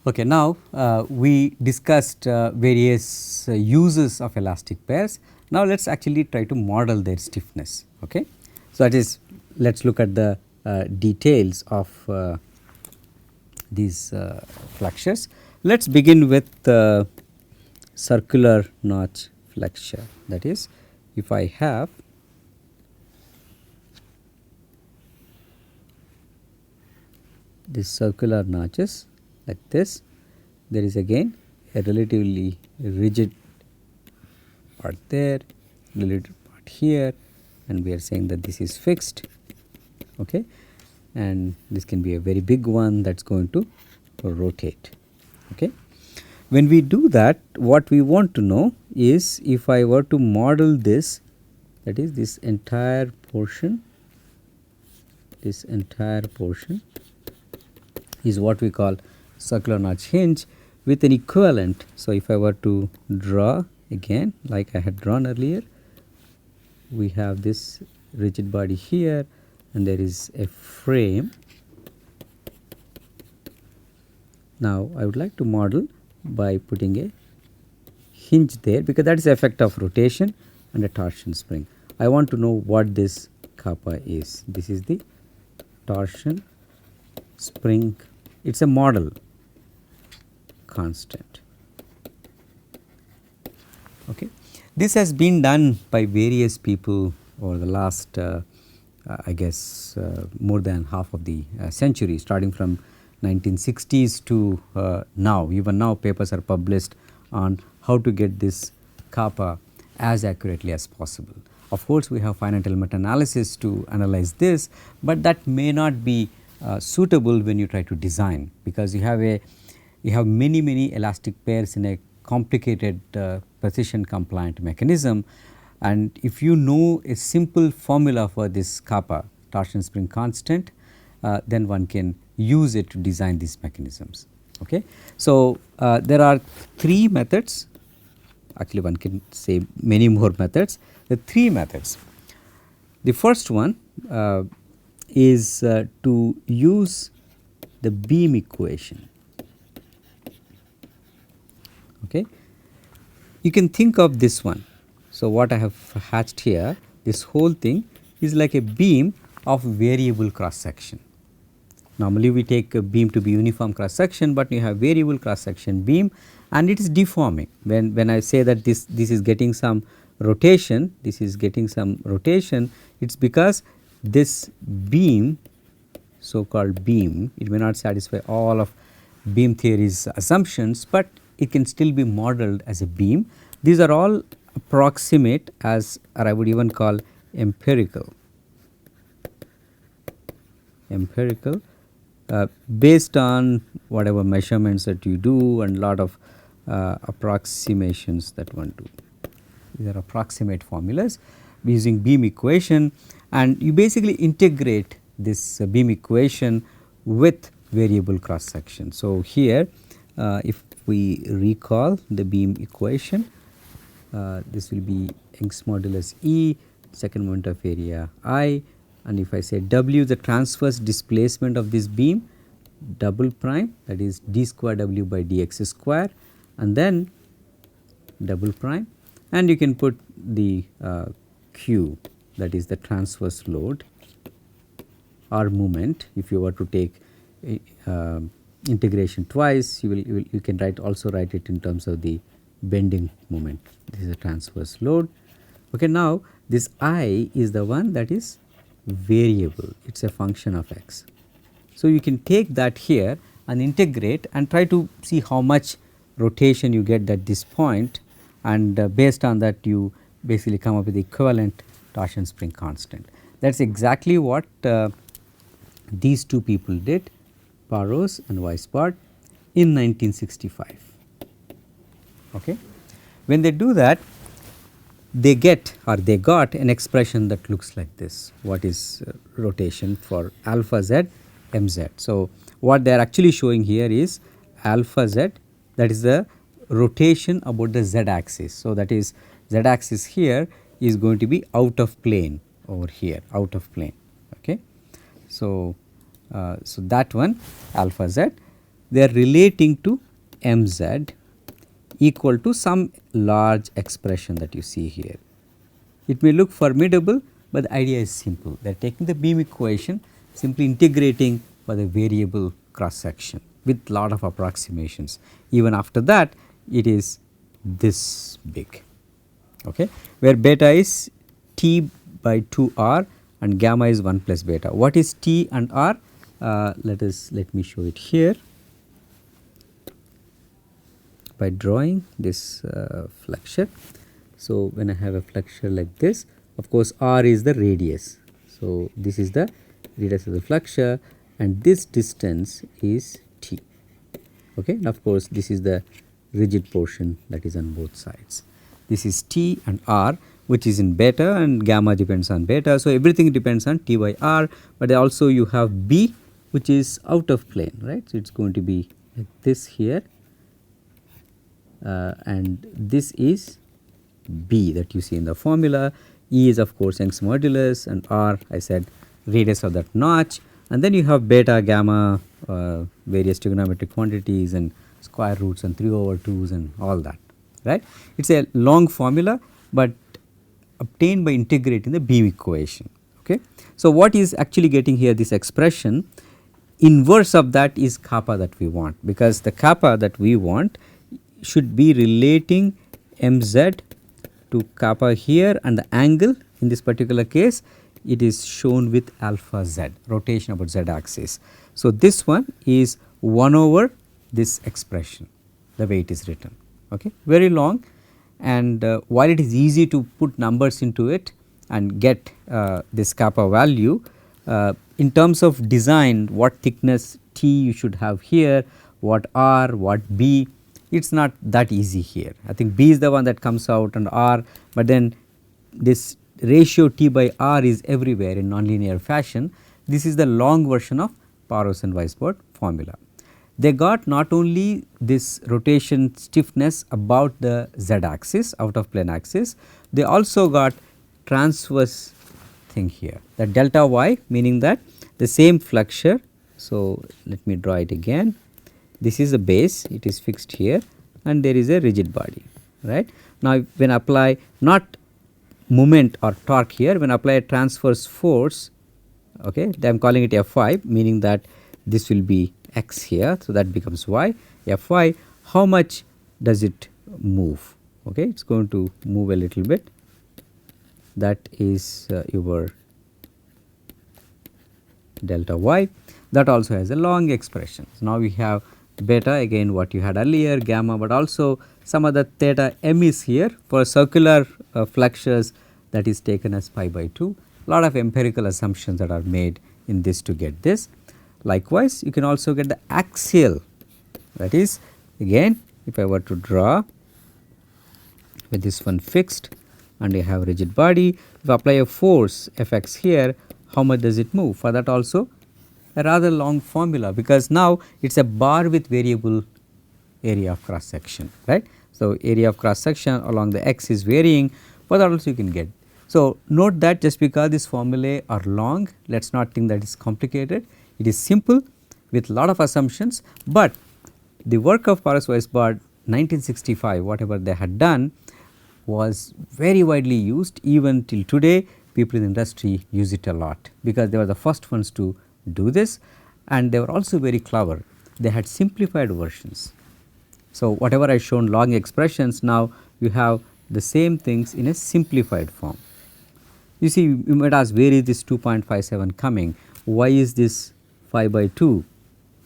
Okay, now we discussed various uses of elastic pairs. Now let us actually try to model their stiffness. Okay, so that is, let us look at the details of these flexures. Let us begin with circular notch flexure. That is, if I have these circular notches like this, there is again a relatively rigid part there, related part here, and we are saying that this is fixed. Okay, and this can be a very big one that is going to rotate. Okay. When we do that, what we want to know is, if I were to model this, that is this entire portion is what we call circular notch hinge with an equivalent. So, if I were to draw again like I had drawn earlier, we have this rigid body here and there is a frame. Now, I would like to model by putting a hinge there, because that is the effect of rotation and a torsion spring. I want to know what this kappa is. This is the torsion spring. It is a model constant. Okay. This has been done by various people over the last I guess more than half of the century, starting from 1960s to now. Even now papers are published on how to get this kappa as accurately as possible. Of course, we have finite element analysis to analyze this, but that may not be suitable when you try to design, because you have many elastic pairs in a complicated precision compliant mechanism, and if you know a simple formula for this kappa, torsion spring constant, then one can use it to design these mechanisms. Okay. So, there are three methods, actually one can say many more methods. The three methods. The first one is to use the beam equation. Okay. You can think of this one. So, what I have hatched here, this whole thing is like a beam of variable cross section. Normally we take a beam to be uniform cross section, but you have variable cross section beam and it is deforming. When I say that this is getting some rotation, it is because this beam, so called beam, it may not satisfy all of beam theory's assumptions, but it can still be modeled as a beam. These are all approximate, as, or I would even call empirical, based on whatever measurements that you do and lot of approximations that one do. These are approximate formulas using beam equation, and you basically integrate this beam equation with variable cross section. So, here if we recall the beam equation, this will be Young's modulus E, second moment of area I, and if I say W, the transverse displacement of this beam, double prime, that is d square W by dx square, and then double prime, and you can put the Q, that is the transverse load or moment. If you were to take integration twice, you can also write it in terms of the bending moment. This is a transverse load. Okay, now this I is the one that is variable, it is a function of x. So, you can take that here and integrate and try to see how much rotation you get at this point, and based on that you basically come up with the equivalent torsion spring constant. That is exactly what these two people did, Parros and Weisbart, in 1965. Okay. When they do that, they get, or they got, an expression that looks like this. What is rotation for alpha z mz. So, what they are actually showing here is alpha z, that is the rotation about the z axis. So, that is z axis here is going to be out of plane over here, out of plane. Okay. So, so that one alpha z, they are relating to mz equal to some large expression that you see here. It may look formidable, but the idea is simple. They are taking the beam equation, simply integrating for the variable cross section with lot of approximations. Even after that, it is this big, okay, where beta is T by 2 r and gamma is 1 plus beta. What is T and r? Let me show it here by drawing this flexure. So, when I have a flexure like this, of course, r is the radius. So, this is the radius of the flexure and this distance is T. Okay. And of course, this is the rigid portion that is on both sides. This is T and r, which is in beta, and gamma depends on beta. So, everything depends on T by r, but also you have B, which is out of plane, right. So, it is going to be like this here, and this is B that you see in the formula. E is of course Young's modulus, and r I said radius of that notch, and then you have beta, gamma, various trigonometric quantities and square roots and 3/2s and all that, right. It is a long formula, but obtained by integrating the beam equation. Okay. So, what is actually getting here, this expression, inverse of that is kappa that we want, because the kappa that we want should be relating mz to kappa here, and the angle in this particular case it is shown with alpha z, rotation about z axis. So, this one is 1 over this expression, the way it is written, okay, very long, and while it is easy to put numbers into it and get this kappa value, in terms of design, what thickness T you should have here, what R, what B, it is not that easy here. I think B is the one that comes out and R, but then this ratio T by R is everywhere in nonlinear fashion. This is the long version of Paros and Weisbord formula. They got not only this rotation stiffness about the z axis, out of plane axis, they also got transverse thing here, the delta y, meaning that the same flexure. So, let me draw it again. This is the base, it is fixed here, and there is a rigid body, right. Now, when apply not moment or torque here, when apply a transverse force, okay, I am calling it Fy, meaning that this will be x here. So, that becomes y, Fy, how much does it move? Okay, it is going to move a little bit, that is your delta y, that also has a long expression. So, now we have beta, again what you had earlier, gamma, but also some other theta m is here for circular flexures, that is taken as pi by 2. Lot of empirical assumptions that are made in this to get this. Likewise, you can also get the axial, that is again if I were to draw with this one fixed and you have rigid body, if I apply a force Fx here, how much does it move? For that also a rather long formula, because now it is a bar with variable area of cross section, right. So, area of cross section along the x is varying, for that also you can get. So, note that just because these formulae are long, let us not think that it is complicated, it is simple with lot of assumptions, but the work of Paros-Weisbord 1965, whatever they had done was very widely used. Even till today people in the industry use it a lot, because they were the first ones to do this, and they were also very clever. They had simplified versions. So, whatever I shown long expressions, now you have the same things in a simplified form. You see, you might ask, where is this 2.57 coming? Why is this 5 by 2?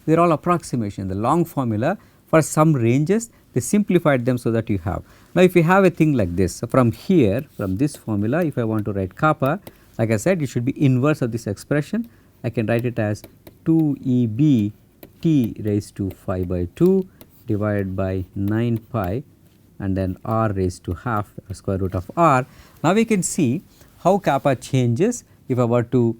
They are all approximation. The long formula for some ranges, they simplified them so that you have. Now, if you have a thing like this, so from here, from this formula, if I want to write kappa, like I said, it should be inverse of this expression. I can write it as 2 EB T raised to 5 by 2 divided by 9 pi and then r raised to half square root of r. Now, we can see how kappa changes if I were to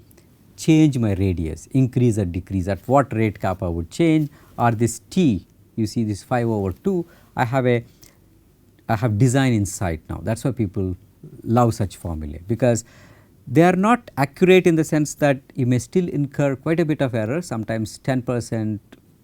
change my radius, increase or decrease, at what rate kappa would change, or this T, you see this 5 over 2, I have design insight now. That is why people love such formulae, because they are not accurate in the sense that you may still incur quite a bit of error, sometimes 10%,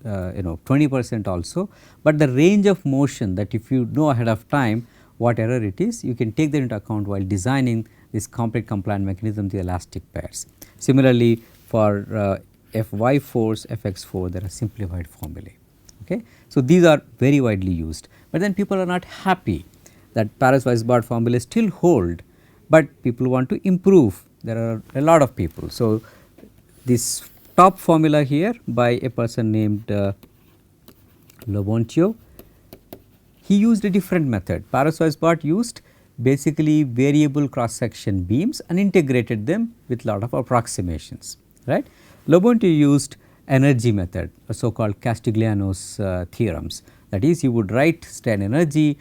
20% also, but the range of motion that if you know ahead of time what error it is, you can take that into account while designing this complete compliant mechanism, the elastic pairs. Similarly, for Fy force, Fx force, there are simplified formulae. Okay. So, these are very widely used, but then people are not happy that Paris-Weisbart formulae still hold, but people want to improve. There are a lot of people. So, this top formula here by a person named Lebontio, he used a different method. Paris-Weisbart used basically variable cross section beams and integrated them with lot of approximations, right. Lebontio used energy method, a so called Castigliano's theorems. That is, you would write strain energy,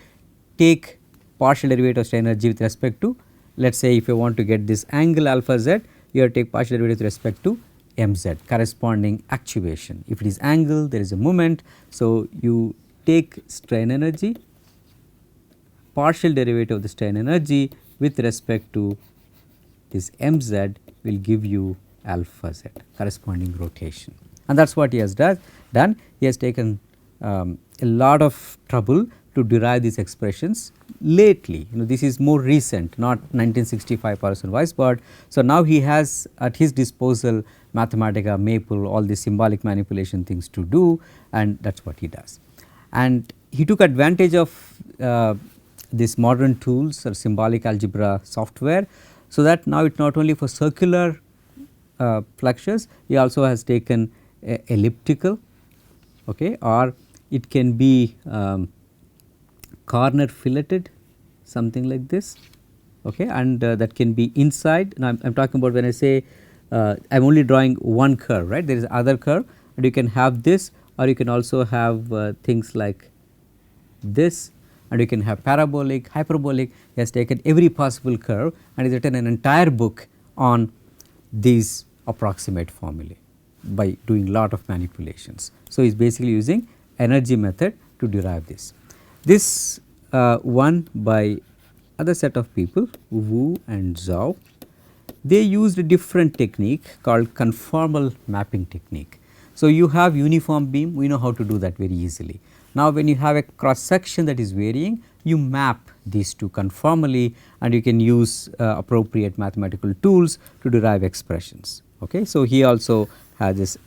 take partial derivative of strain energy with respect to, let us say if you want to get this angle alpha z, you have to take partial derivative with respect to mz corresponding actuation. If it is angle, there is a moment. So, you take strain energy, partial derivative of the strain energy with respect to this mz will give you alpha z corresponding rotation, and that is what he has done. He has taken a lot of trouble to derive these expressions lately. This is more recent, not 1965 Paris-Weisbart. So, now he has at his disposal Mathematica, Maple, all the symbolic manipulation things to do, and that is what he does. And he took advantage of these modern tools or symbolic algebra software, so that now it not only for circular flexures, he also has taken elliptical, okay, or it can be corner filleted, something like this, okay, and that can be inside. Now, I am talking about when I say I am only drawing one curve, right. There is other curve, and you can have this, or you can also have things like this, and you can have parabolic, hyperbolic. He has taken every possible curve and has written an entire book on these approximate formulae by doing lot of manipulations. So, he is basically using energy method to derive this. This one by other set of people, Wu and Zhao, they used a different technique called conformal mapping technique. So, you have uniform beam, we know how to do that very easily. Now, when you have a cross section that is varying, you map these two conformally, and you can use appropriate mathematical tools to derive expressions. Okay. So, he also has this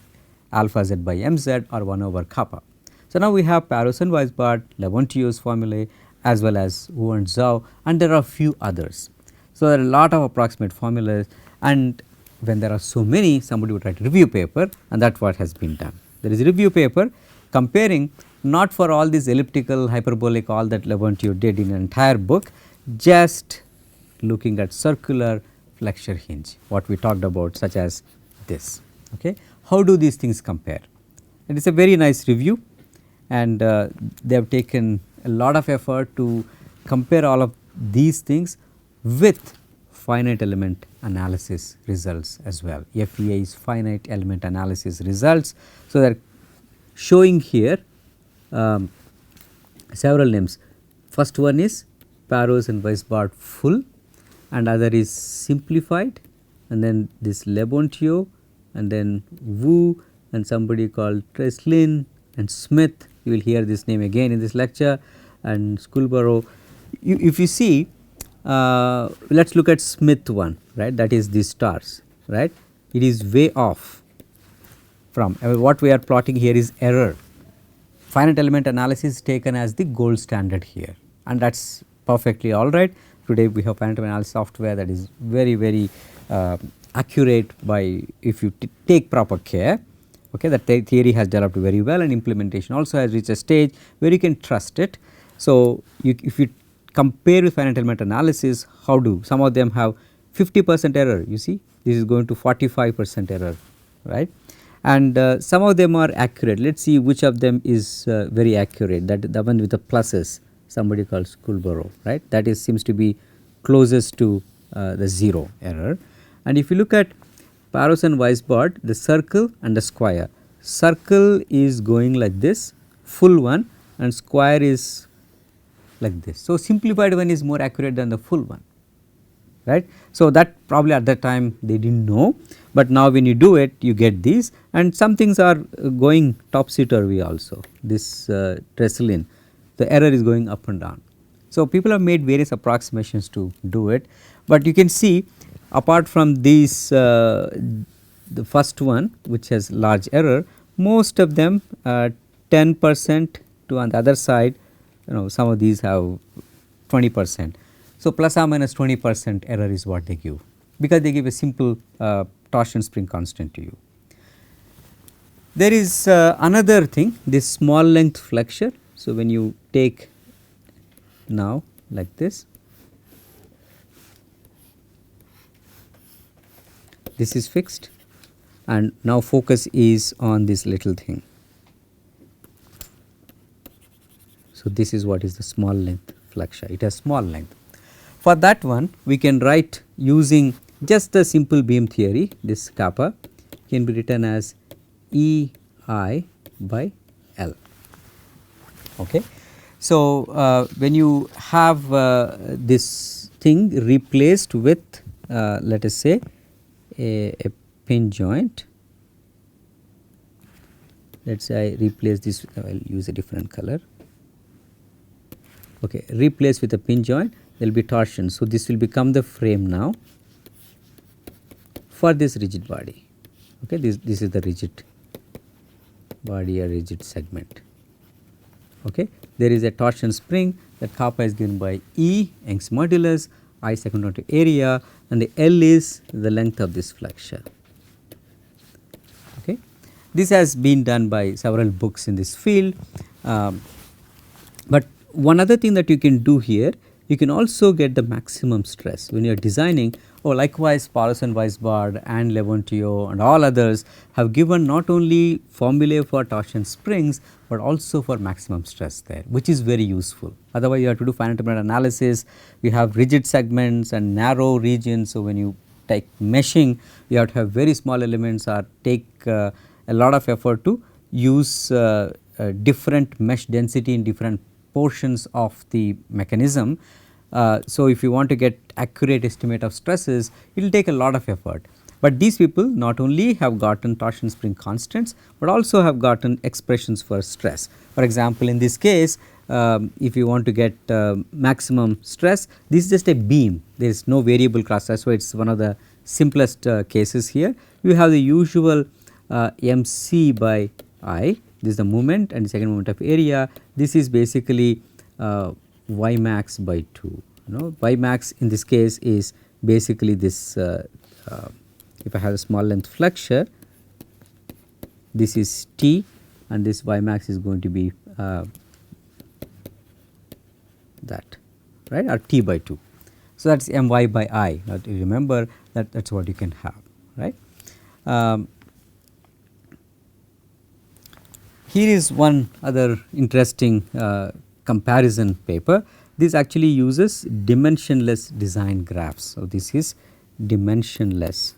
alpha z by mz or 1 over kappa. So, now we have Paris and Weisbart, Lebontio's formulae, as well as Wu and Zhao, and there are few others. So, there are a lot of approximate formulas, and when there are so many, somebody would write a review paper, and that is what has been done. There is a review paper comparing not for all these elliptical, hyperbolic, all that Lebontio did in an entire book, just looking at circular flexure hinge, what we talked about, such as this. Okay. How do these things compare? It is a very nice review, and they have taken a lot of effort to compare all of these things with finite element analysis results as well. FEA is finite element analysis results. So, they are showing here several names. First one is Paris and Weisbart full, and other is simplified, and then this Lebontio, and then Wu, and somebody called Treslin and Smith. You will hear this name again in this lecture, and Schoolborough. If you see, let us look at Smith one, right, that is these stars, right. It is way off from what we are plotting here is error. Finite element analysis is taken as the gold standard here, and that is perfectly all right. Today we have finite element analysis software that is very accurate by if you take proper care. Okay, the theory has developed very well, and implementation also has reached a stage where you can trust it. So, if you compare with finite element analysis, how do some of them have 50% error, you see this is going to 45% error, right, and some of them are accurate. Let us see which of them is very accurate, that the one with the pluses, somebody called Schoolborough, right, that is seems to be closest to the 0 error. And if you look at Paris and Weisbart, the circle and the square, circle is going like this, full one, and square is like this. So, simplified one is more accurate than the full one, right. So, that probably at that time they did not know, but now when you do it you get these, and some things are going topsy turvy also. This Tresselin, the error is going up and down. So, people have made various approximations to do it, but you can see apart from these the first one which has large error, most of them 10% to on the other side, some of these have 20%. So, plus or minus 20% error is what they give, because they give a simple torsion spring constant to you. There is another thing, this small length flexure. So, when you take now like this is fixed, and now focus is on this little thing. So, this is what is the small length flexure, it has small length. For that one we can write using just the simple beam theory, this kappa can be written as E I by L. Okay. So, when you have this thing replaced with let us say a pin joint, let us say I replace this, I will use a different color. Okay, replace with a pin joint, there will be torsion. So, this will become the frame now for this rigid body. Okay, this is the rigid body or rigid segment. Okay, there is a torsion spring, that kappa is given by E, Young's modulus, I second to area, and the L is the length of this flexure. Okay, this has been done by several books in this field, but one other thing that you can do here, you can also get the maximum stress when you are designing. Or likewise Paulus and Weisbard and Levontio and all others have given not only formulae for torsion springs, but also for maximum stress there, which is very useful. Otherwise you have to do finite element analysis, you have rigid segments and narrow regions. So, when you take meshing, you have to have very small elements or take a lot of effort to use different mesh density in different portions of the mechanism. So, if you want to get accurate estimate of stresses, it will take a lot of effort, but these people not only have gotten torsion spring constants, but also have gotten expressions for stress. For example, in this case if you want to get maximum stress, this is just a beam, there is no variable cross. That is why it is one of the simplest cases here. You have the usual MC by I, this is the moment and the second moment of area. This is basically Y max by 2. Y max in this case is basically this, if I have a small length flexure, this is T and this Y max is going to be that, right, or T by 2. So, that is My by I. Now, you remember that is what you can have, right. Here is one other interesting comparison paper. This actually uses dimensionless design graphs. So, this is dimensionless,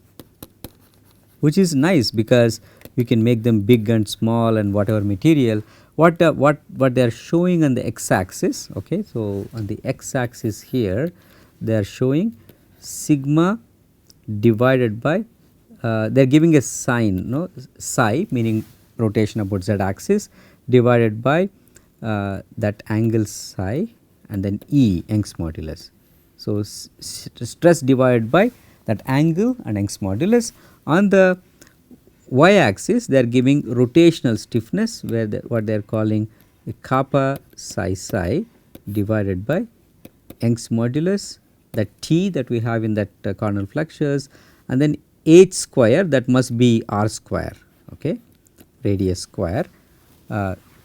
which is nice because you can make them big and small and whatever material. What they are showing on the x axis. Okay, so, on the x axis here they are showing sigma divided by they are giving a sign, psi, meaning rotation about z axis, divided by that angle psi and then E, Young's modulus. So, stress divided by that angle and Young's modulus. On the y axis they are giving rotational stiffness, where what they are calling a kappa psi psi divided by Young's modulus, that T that we have in that corner flexures, and then h square, that must be r square, okay, radius square,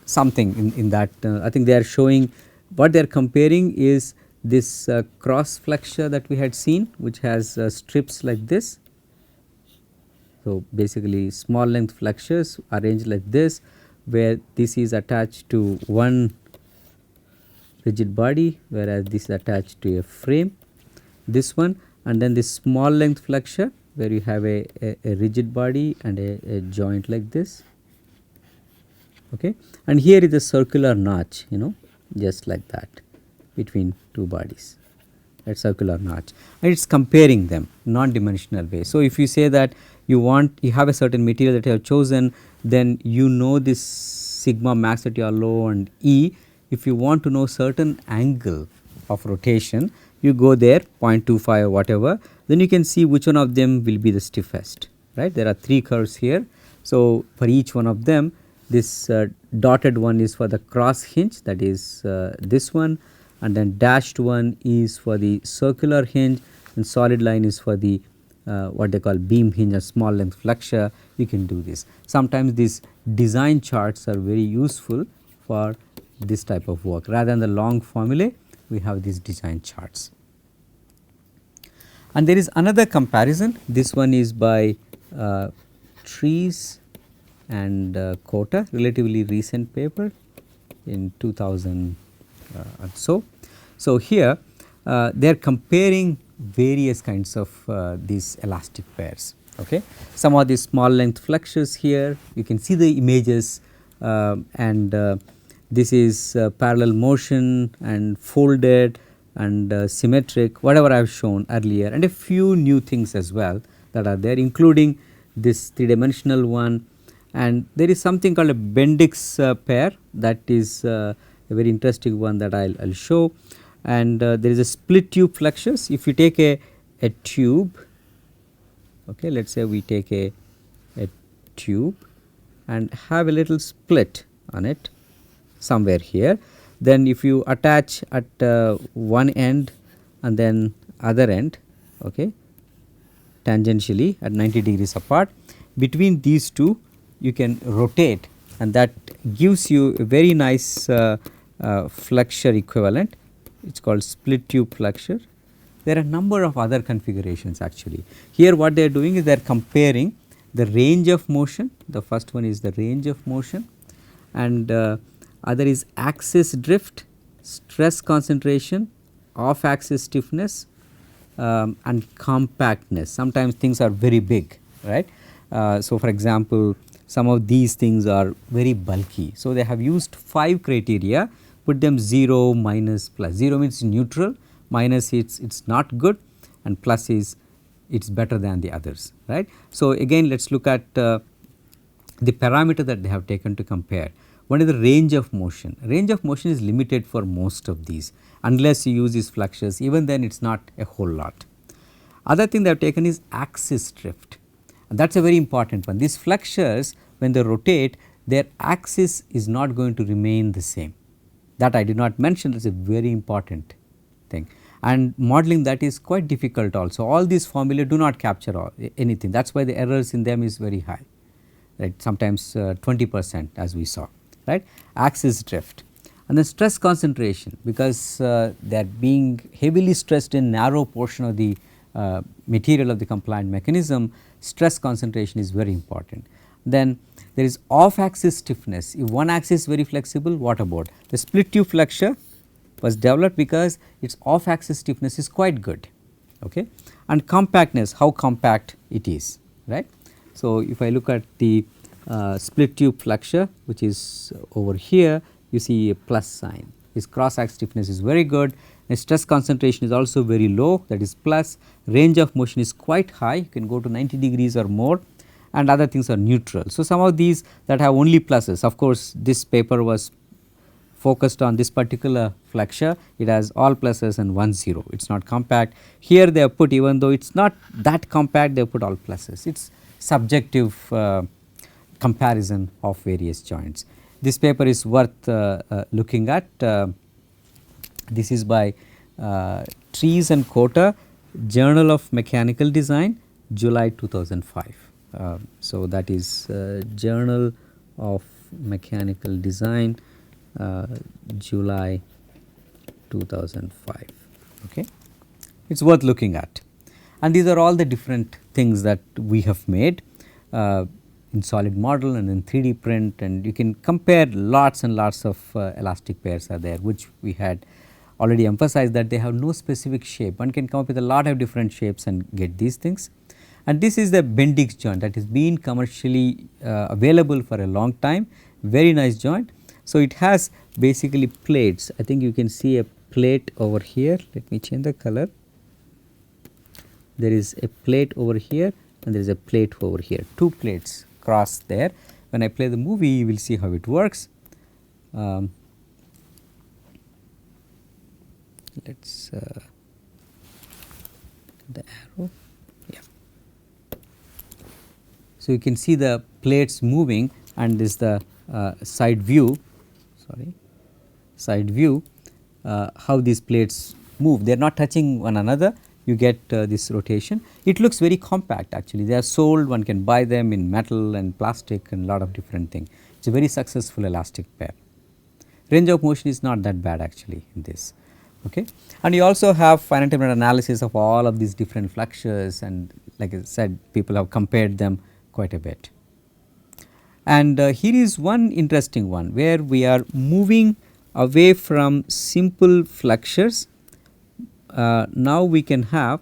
something in that. I think they are showing, what they are comparing is this cross flexure that we had seen, which has strips like this. So, basically small length flexures arranged like this, where this is attached to one rigid body, whereas this is attached to a frame, this one, and then this small length flexure where you have a rigid body and a joint like this. Okay. And here is a circular notch, just like that between two bodies. a circular notch, and it is comparing them non-dimensional way. So, if you say that you have a certain material that you have chosen, then you know this sigma max at your low and E. If you want to know certain angle of rotation, you go there 0.25 or whatever, then you can see which one of them will be the stiffest, right. There are 3 curves here. So, for each one of them, this dotted one is for the cross hinge, that is this one, and then dashed one is for the circular hinge, and solid line is for the what they call beam hinge or small length flexure. You can do this. Sometimes these design charts are very useful for this type of work. Rather than the long formulae, we have these design charts. And there is another comparison. This one is by Trees and Kota, relatively recent paper in 2000 and so. So, here they are comparing various kinds of these elastic pairs. Okay. Some of these small length flexures here, you can see the images, and this is parallel motion and folded and symmetric, whatever I have shown earlier, and a few new things as well that are there, including this 3-dimensional one. And there is something called a Bendix pair, that is a very interesting one that I will show. And there is a split tube flexures. If you take a tube, okay, let us say we take a tube and have a little split on it somewhere here, then if you attach at one end and then other end, okay, tangentially at 90 degrees apart, between these two you can rotate, and that gives you a very nice flexure equivalent. It is called split tube flexure. There are a number of other configurations actually. Here what they are doing is they are comparing the range of motion. The first one is the range of motion, and other is axis drift, stress concentration, off axis stiffness, and compactness. Sometimes things are very big, right. So, for example, some of these things are very bulky. So, they have used 5 criteria, put them 0, minus, plus. 0 means neutral, minus it's not good, and plus is it's better than the others, right. So, again let us look at the parameter that they have taken to compare. One is the range of motion. Range of motion is limited for most of these, unless you use these flexures, even then it is not a whole lot. Other thing they have taken is axis drift, and that is a very important one. These flexures, when they rotate, their axis is not going to remain the same. That I did not mention, that is a very important thing, and modeling that is quite difficult also. All these formulae do not capture anything, that is why the errors in them is very high, right, sometimes 20% as we saw, right. Axis drift, and then stress concentration, because they are being heavily stressed in narrow portion of the material of the compliant mechanism. Stress concentration is very important. Then there is off axis stiffness. If one axis is very flexible, what about the split tube flexure was developed because its off axis stiffness is quite good, okay. And compactness, how compact it is, right. So, if I look at the split tube flexure, which is over here, you see a plus sign. Its cross axis stiffness is very good, and stress concentration is also very low, that is plus. Range of motion is quite high, you can go to 90 degrees or more, and other things are neutral. So, some of these that have only pluses, of course, this paper was focused on this particular flexure, it has all pluses and 1 0, it is not compact. Here they have put, even though it is not that compact, they have put all pluses. It is subjective comparison of various joints. This paper is worth looking at. This is by Trees and Kota, Journal of Mechanical Design, July 2005. So, that is Journal of Mechanical Design, July 2005. Okay. It is worth looking at, and these are all the different things that we have made in solid model and in 3D print, and you can compare lots and lots of elastic pairs are there, which we had already emphasized that they have no specific shape. One can come up with a lot of different shapes and get these things. And this is the Bendix joint that has been commercially available for a long time, very nice joint. So, it has basically plates. I think you can see a plate over here. Let me change the color. There is a plate over here and there is a plate over here. Two plates cross there. When I play the movie, you will see how it works. Let's the arrow. Yeah. So you can see the plates moving, and this is the side view. Sorry, side view. How these plates move. They are not touching one another. You get this rotation. It looks very compact actually. They are sold. One can buy them in metal and plastic and lot of different things. It's a very successful elastic pair. Range of motion is not that bad actually in this. Okay. And you also have finite element analysis of all of these different flexures, and like I said, people have compared them quite a bit. And here is one interesting one where we are moving away from simple flexures. Now we can have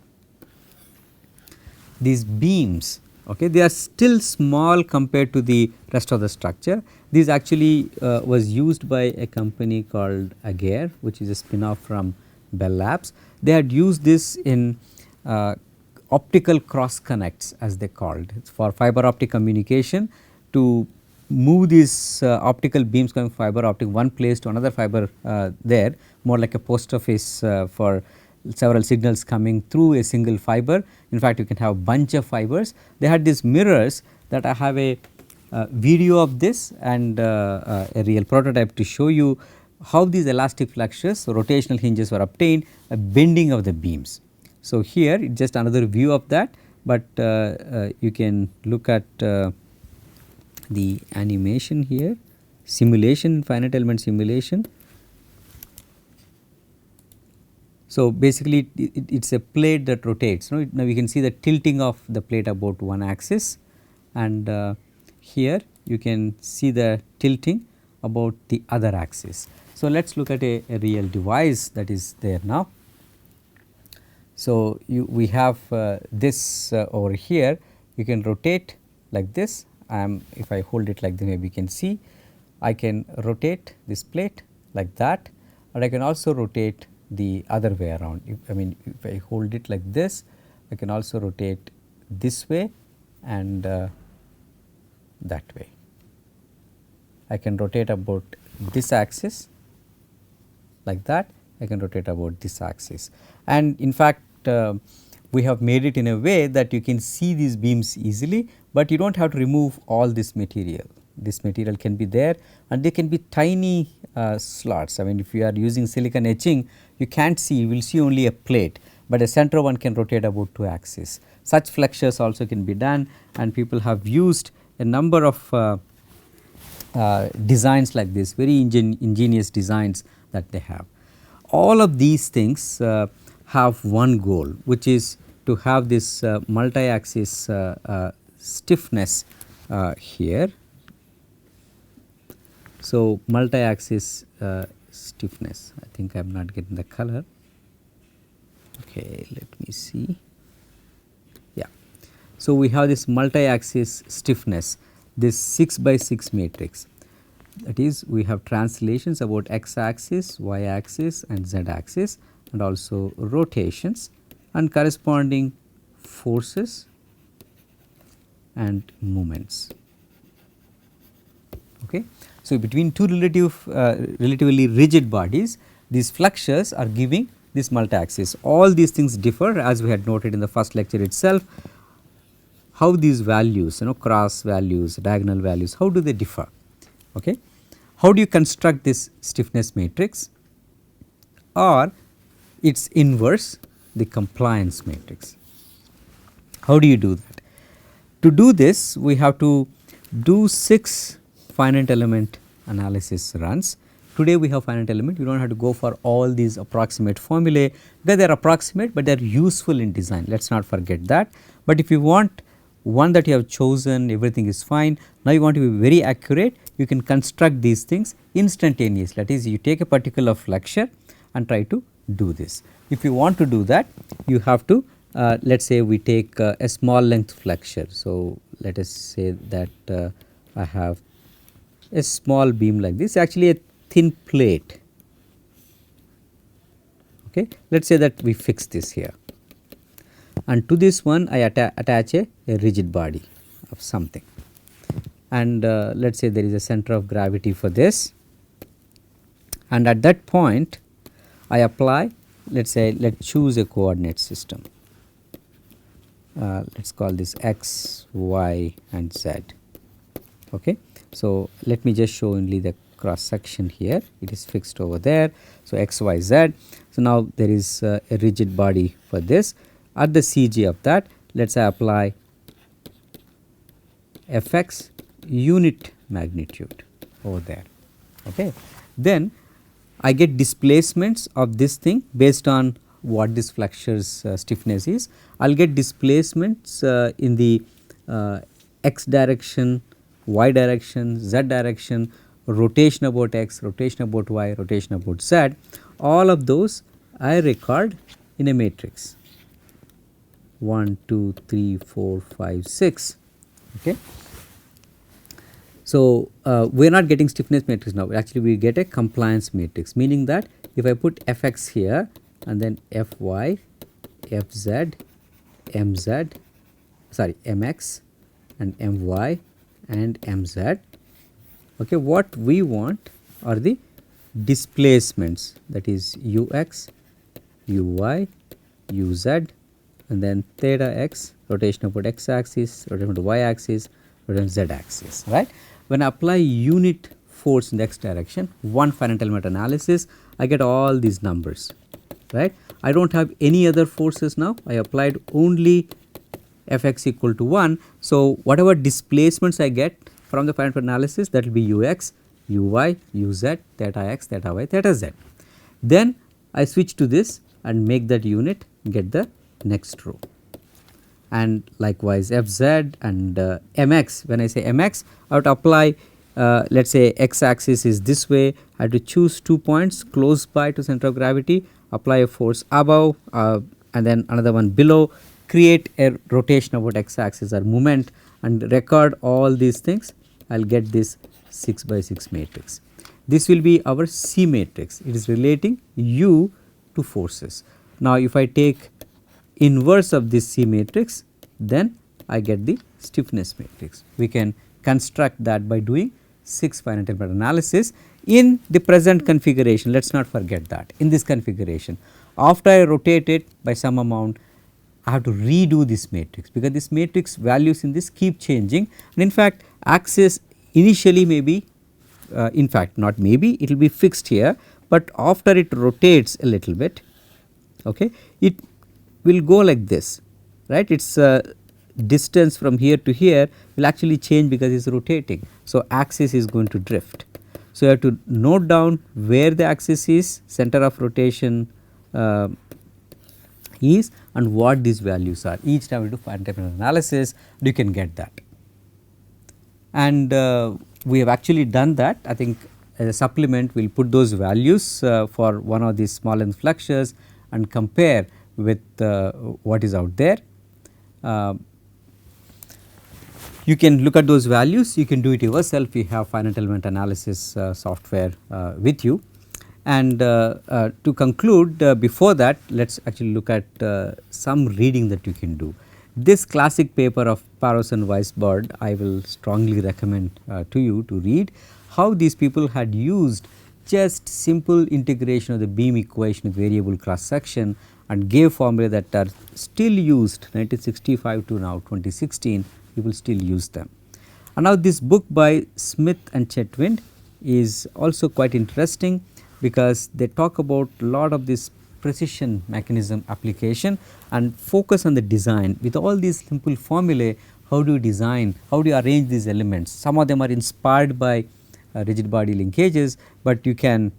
these beams. Okay, they are still small compared to the rest of the structure. This actually was used by a company called Agare, which is a spin-off from Bell Labs. They had used this in optical cross connects, as they called. It's for fiber optic communication, to move these optical beams going fiber optic one place to another fiber there, more like a post office for several signals coming through a single fiber. In fact, you can have a bunch of fibers. They had these mirrors that I have a video of this and a real prototype to show you how these elastic flexures, rotational hinges were obtained, a bending of the beams. So, here it is just another view of that, but you can look at the animation here, simulation, finite element simulation. So, basically it is a plate that rotates. Now, you can see the tilting of the plate about one axis, and here you can see the tilting about the other axis. So, let us look at a real device that is there now. So, we have this over here, you can rotate like this. If I hold it like this, maybe you can see I can rotate this plate like that, and I can also rotate the other way around. If I hold it like this, I can also rotate this way and that way. I can rotate about this axis like that, I can rotate about this axis, and in fact we have made it in a way that you can see these beams easily, but you do not have to remove all this material. This material can be there, and they can be tiny slots. If you are using silicon etching, you can't see, you will see only a plate, but a center one can rotate about two axes. Such flexures also can be done, and people have used a number of designs like this, very ingenious designs that they have. All of these things have one goal, which is to have this multi-axis stiffness here. So, multi-axis stiffness, I think I am not getting the color. Okay, let me see. Yeah. So, we have this multi-axis stiffness, this 6 by 6 matrix. That is, we have translations about x axis, y axis and z axis, and also rotations and corresponding forces and moments. Okay. So, between two relatively rigid bodies, these flexures are giving this multi-axis. All these things differ, as we had noted in the first lecture itself, how these values, cross values, diagonal values, how do they differ? Okay. How do you construct this stiffness matrix, or its inverse, the compliance matrix? How do you do that? To do this, we have to do 6 finite element analysis runs. Today we have finite element, you do not have to go for all these approximate formulae, they are approximate, but they are useful in design, let us not forget that. But if you want one that you have chosen, everything is fine, now you want to be very accurate, you can construct these things instantaneously. That is, you take a particular flexure and try to do this. If you want to do that, you have to let us say we take a small length flexure. So, let us say that I have a small beam like this, actually a thin plate. Okay. Let us say that we fix this here, and to this one I attach a rigid body of something, and let us say there is a center of gravity for this, and at that point I apply, let us say, let us choose a coordinate system, let us call this x, y and z. Okay. So, let me just show only the cross section here, it is fixed over there. So, x, y, z. So, now there is a rigid body for this. At the CG of that, let us say apply Fx unit magnitude over there. Okay. Then I get displacements of this thing based on what this flexures stiffness is. I will get displacements in the x direction, y direction, z direction, rotation about x, rotation about y, rotation about z. All of those I record in a matrix 1, 2, 3, 4, 5, 6. Okay. So, we are not getting stiffness matrix now, actually we get a compliance matrix, meaning that if I put Fx here and then Fy, Fz, Mz, sorry Mx and My and Mz. Okay, what we want are the displacements, that is Ux, Uy, Uz and then theta x, rotation about x axis, rotation about y axis, rotation z axis, right. When I apply unit force in the x direction, one finite element analysis, I get all these numbers, right. I do not have any other forces now, I applied only Fx equal to 1. So, whatever displacements I get from the finite analysis, that will be Ux, Uy, Uz, theta x, theta y, theta z. Then I switch to this and make that unit, get the next row, and likewise Fz and Mx. When I say Mx, I have to apply, let us say x axis is this way, I have to choose 2 points close by to center of gravity, apply a force above and then another one below, create a rotation about x axis or moment and record all these things. I will get this 6 by 6 matrix. This will be our C matrix, it is relating U to forces. Now, if I take inverse of this C matrix, then I get the stiffness matrix. We can construct that by doing 6 finite element analysis in the present configuration. Let us not forget that in this configuration, after I rotate it by some amount, I have to redo this matrix, because this matrix values in this keep changing, and in fact axis initially may be, in fact not maybe, it will be fixed here, but after it rotates a little bit, okay, it will go like this, right. Its distance from here to here will actually change because it is rotating. So, axis is going to drift. So, you have to note down where the axis is, center of rotation is, and what these values are. Each time we do finite element analysis, you can get that. And we have actually done that. I think as a supplement we will put those values for one of these small length flexures and compare with what is out there. You can look at those values, you can do it yourself, you have finite element analysis software with you. And to conclude, before that, let us actually look at some reading that you can do. This classic paper of Paros and Weisbord, I will strongly recommend to you to read how these people had used just simple integration of the beam equation of variable cross section and gave formula that are still used 1965 to now 2016, people still use them. And now this book by Smith and Chetwynd is also quite interesting, because they talk about a lot of this precision mechanism application and focus on the design with all these simple formulae. How do you design, how do you arrange these elements? Some of them are inspired by rigid body linkages, but you can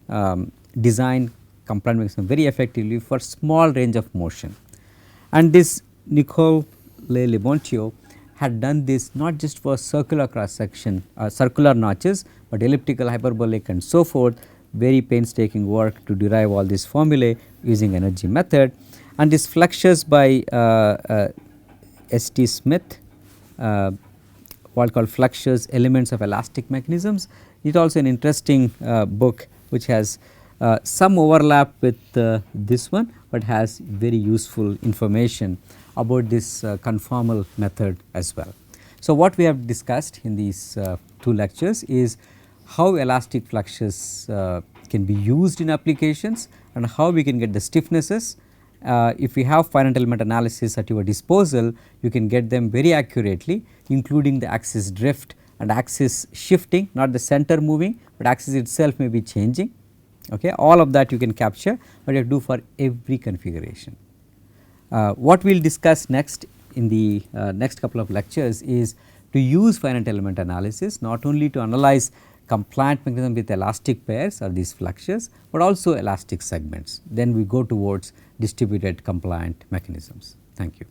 design compliant mechanism very effectively for small range of motion. And this Nicole Lemontio had done this not just for circular cross section, circular notches, but elliptical, hyperbolic and so forth. Very painstaking work to derive all these formulae using energy method. And this flexures by S.T. Smith, what called flexures elements of elastic mechanisms. It is also an interesting book which has some overlap with this one, but has very useful information about this conformal method as well. So, what we have discussed in these two lectures is how elastic flexures can be used in applications and how we can get the stiffnesses. If we have finite element analysis at your disposal, you can get them very accurately, including the axis drift and axis shifting, not the center moving, but axis itself may be changing. Okay. All of that you can capture, but you have to do for every configuration. What we will discuss next in the next couple of lectures is to use finite element analysis not only to analyze compliant mechanism with elastic pairs or these flexures, but also elastic segments. Then we go towards distributed compliant mechanisms. Thank you.